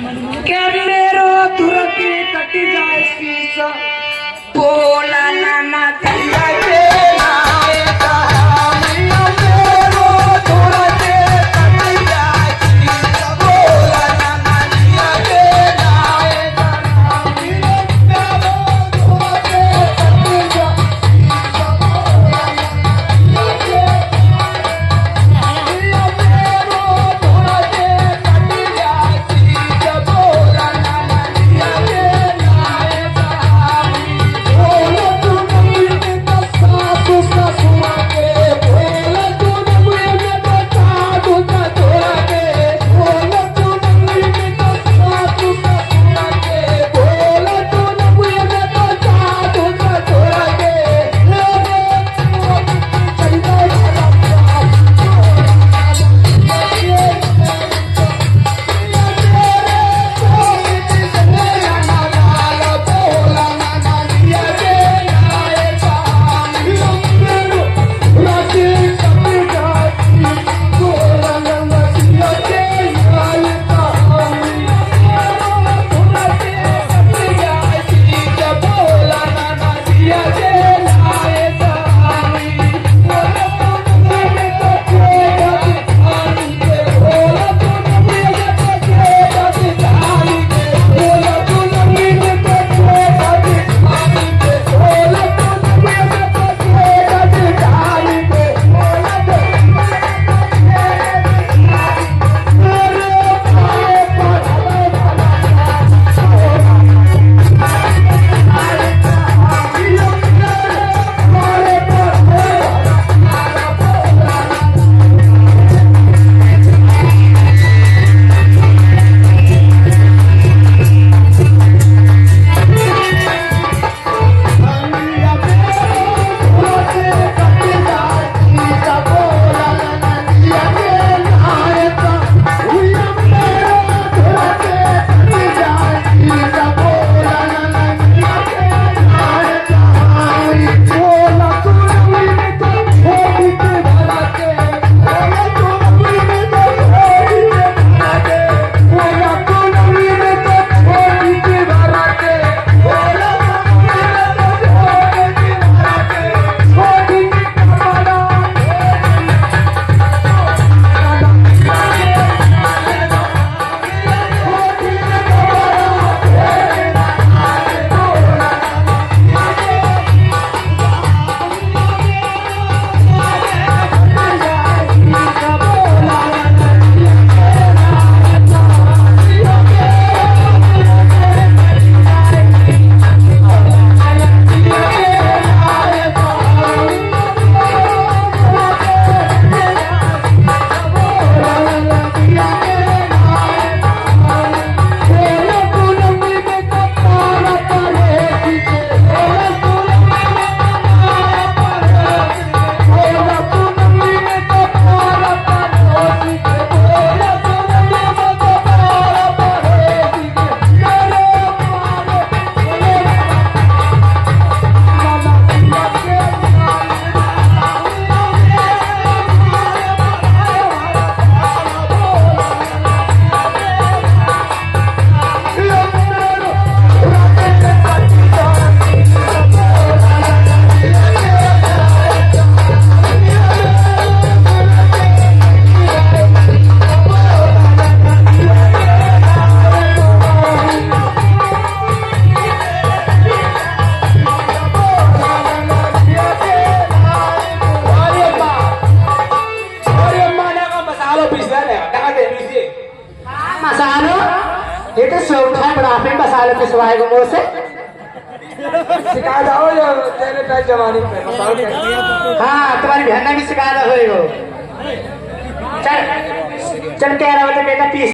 क्या मेरो तुरती कटी जाए शीश बोला नाना दिया के नायका मैया मेरो तुरती कटी जाए शीश बोला नाना दिया के नायका मैया मेरो तुरती कटी जाए शीश बोला नाना दिया के मैया मेरो तुरती कटी जाए शीश बोला नाना दिया के नायका बोला तू मुझे तो सासू ससुरा के बोला तू मुझे तो सासू ससुरा के बोला तू मुझे तो सासू ससुरा के बोला तू मुझे तो सासू ससुरा के itu sudah berapa masalah पिसवाए को मुंह से सिखा दो जो तेरे पे जवानी पे हाँ तुम्हारी बहन ने भी सिखा रहा है वो चल चल कह रहा हूँ बेटा पीस